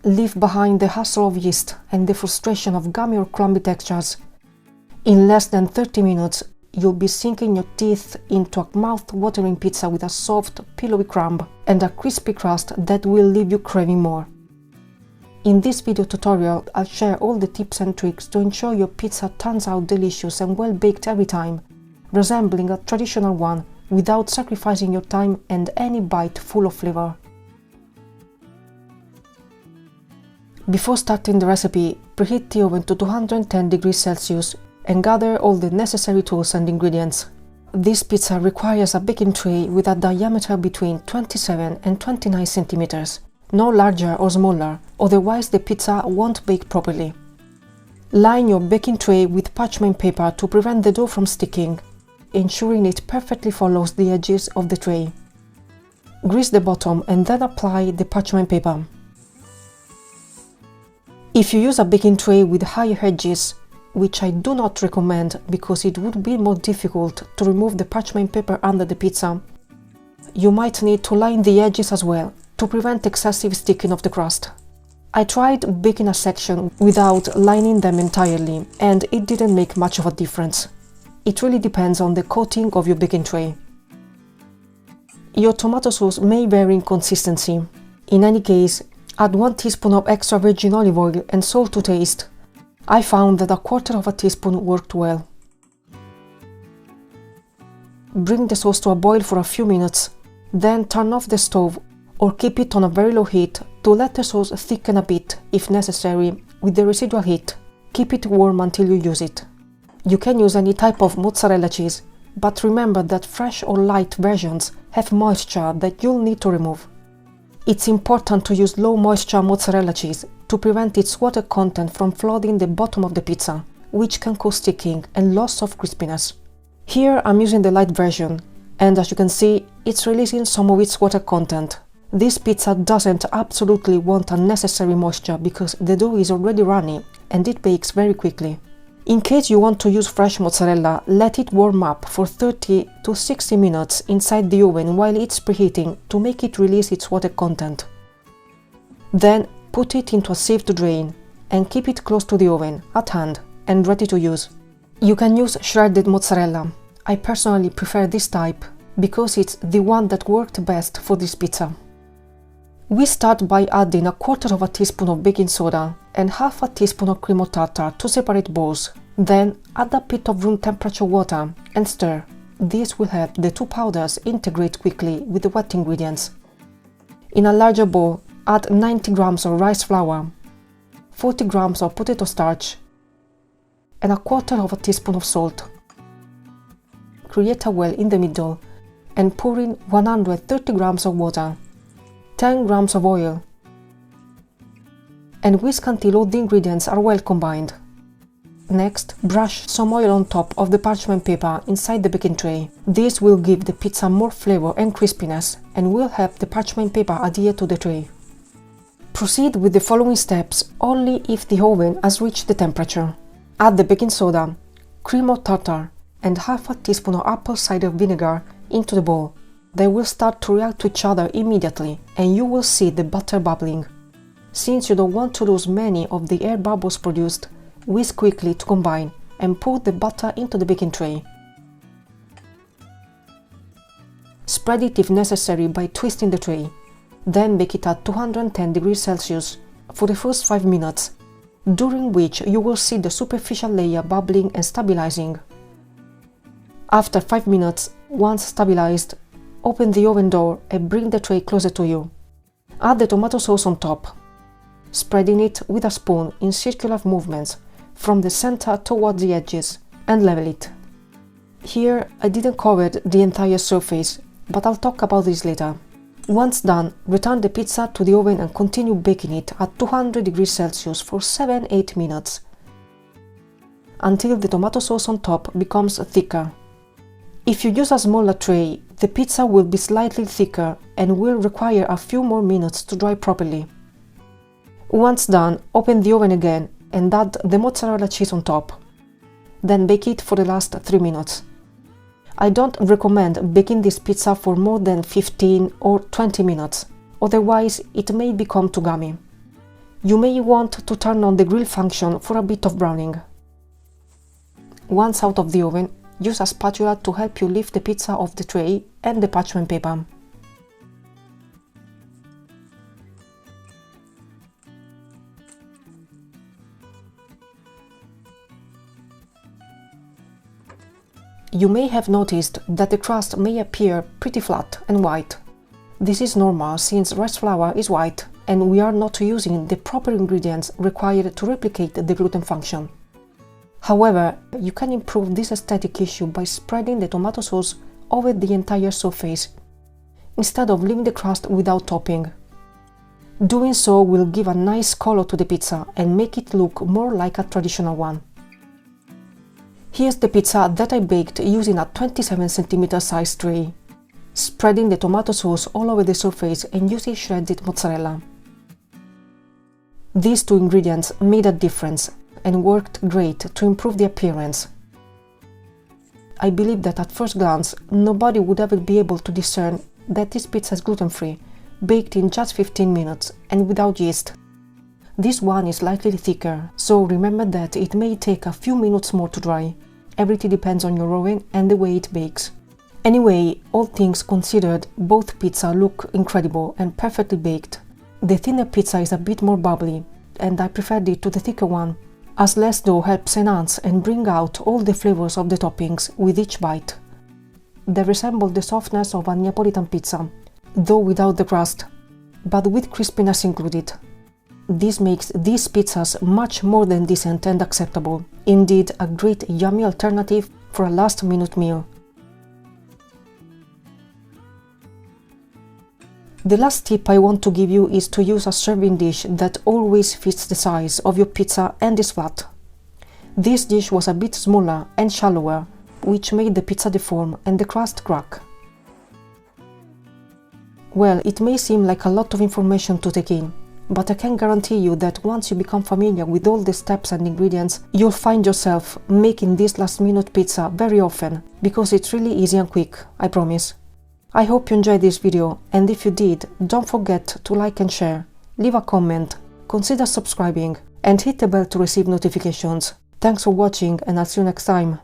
leave behind the hassle of yeast and the frustration of gummy or crumbly textures. In less than 30 minutes, you'll be sinking your teeth into a mouth-watering pizza with a soft, pillowy crumb and a crispy crust that will leave you craving more. In this video tutorial, I'll share all the tips and tricks to ensure your pizza turns out delicious and well-baked every time, resembling a traditional one without sacrificing your time and any bite full of flavor. Before starting the recipe, preheat the oven to 210 degrees Celsius and gather all the necessary tools and ingredients. This pizza requires a baking tray with a diameter between 27 and 29 centimeters, no larger or smaller, otherwise the pizza won't bake properly. Line your baking tray with parchment paper to prevent the dough from sticking, ensuring it perfectly follows the edges of the tray. Grease the bottom and then apply the parchment paper. If you use a baking tray with higher edges, which I do not recommend because it would be more difficult to remove the parchment paper under the pizza, you might need to line the edges as well to prevent excessive sticking of the crust. I tried baking a section without lining them entirely and it didn't make much of a difference. It really depends on the coating of your baking tray. Your tomato sauce may vary in consistency. In any case, add 1 teaspoon of extra virgin olive oil and salt to taste. I found that 1/4 teaspoon worked well. Bring the sauce to a boil for a few minutes, then turn off the stove or keep it on a very low heat to let the sauce thicken a bit if necessary with the residual heat. Keep it warm until you use it. You can use any type of mozzarella cheese, but remember that fresh or light versions have moisture that you'll need to remove. It's important to use low moisture mozzarella cheese to prevent its water content from flooding the bottom of the pizza, which can cause sticking and loss of crispiness. Here I'm using the light version, and as you can see, it's releasing some of its water content. This pizza doesn't absolutely want unnecessary moisture because the dough is already runny and it bakes very quickly. In case you want to use fresh mozzarella, let it warm up for 30 to 60 minutes inside the oven while it's preheating to make it release its water content. Then put it into a sieve to drain and keep it close to the oven, at hand, and ready to use. You can use shredded mozzarella. I personally prefer this type because it's the one that worked best for this pizza. We start by adding 1/4 teaspoon of baking soda and 1/2 teaspoon of cream of tartar to separate balls. Then add a bit of room temperature water and stir. This will help the two powders integrate quickly with the wet ingredients. In a larger bowl, add 90 grams of rice flour, 40 grams of potato starch, and 1/4 teaspoon of salt. Create a well in the middle and pour in 130 grams of water, 10 grams of oil, and whisk until all the ingredients are well combined. Next, brush some oil on top of the parchment paper inside the baking tray. This will give the pizza more flavor and crispiness and will help the parchment paper adhere to the tray. Proceed with the following steps only if the oven has reached the temperature. Add the baking soda, cream of tartar, and 1/2 teaspoon of apple cider vinegar into the bowl. They will start to react to each other immediately and you will see the butter bubbling. Since you don't want to lose many of the air bubbles produced, whisk quickly to combine and pour the butter into the baking tray. Spread it if necessary by twisting the tray. Then bake it at 210 degrees Celsius for the first 5 minutes, during which you will see the superficial layer bubbling and stabilizing. After 5 minutes, once stabilized, open the oven door and bring the tray closer to you. Add the tomato sauce on top, spreading it with a spoon in circular movements from the center toward the edges, and level it. Here I didn't cover the entire surface, but I'll talk about this later. Once done, return the pizza to the oven and continue baking it at 200 degrees Celsius for 7-8 minutes, until the tomato sauce on top becomes thicker. If you use a smaller tray, the pizza will be slightly thicker and will require a few more minutes to dry properly. Once done, open the oven again and add the mozzarella cheese on top. Then bake it for the last 3 minutes. I don't recommend baking this pizza for more than 15 or 20 minutes, otherwise it may become too gummy. You may want to turn on the grill function for a bit of browning. Once out of the oven, use a spatula to help you lift the pizza off the tray and the parchment paper. You may have noticed that the crust may appear pretty flat and white. This is normal since rice flour is white and we are not using the proper ingredients required to replicate the gluten function. However, you can improve this aesthetic issue by spreading the tomato sauce over the entire surface, instead of leaving the crust without topping. Doing so will give a nice color to the pizza and make it look more like a traditional one. Here's the pizza that I baked using a 27 cm size tray, spreading the tomato sauce all over the surface and using shredded mozzarella. These two ingredients made a difference and worked great to improve the appearance. I believe that at first glance, nobody would ever be able to discern that this pizza is gluten-free, baked in just 15 minutes and without yeast. This one is slightly thicker, so remember that it may take a few minutes more to dry. Everything depends on your oven and the way it bakes. Anyway, all things considered, both pizza look incredible and perfectly baked. The thinner pizza is a bit more bubbly, and I preferred it to the thicker one, as less dough helps enhance and bring out all the flavors of the toppings with each bite. They resemble the softness of a Neapolitan pizza, though without the crust, but with crispiness included. This makes these pizzas much more than decent and acceptable. Indeed, a great yummy alternative for a last-minute meal. The last tip I want to give you is to use a serving dish that always fits the size of your pizza and is flat. This dish was a bit smaller and shallower, which made the pizza deform and the crust crack. Well, it may seem like a lot of information to take in, but I can guarantee you that once you become familiar with all the steps and ingredients, you'll find yourself making this last-minute pizza very often, because it's really easy and quick, I promise. I hope you enjoyed this video, and if you did, don't forget to like and share, leave a comment, consider subscribing, and hit the bell to receive notifications. Thanks for watching, and I'll see you next time.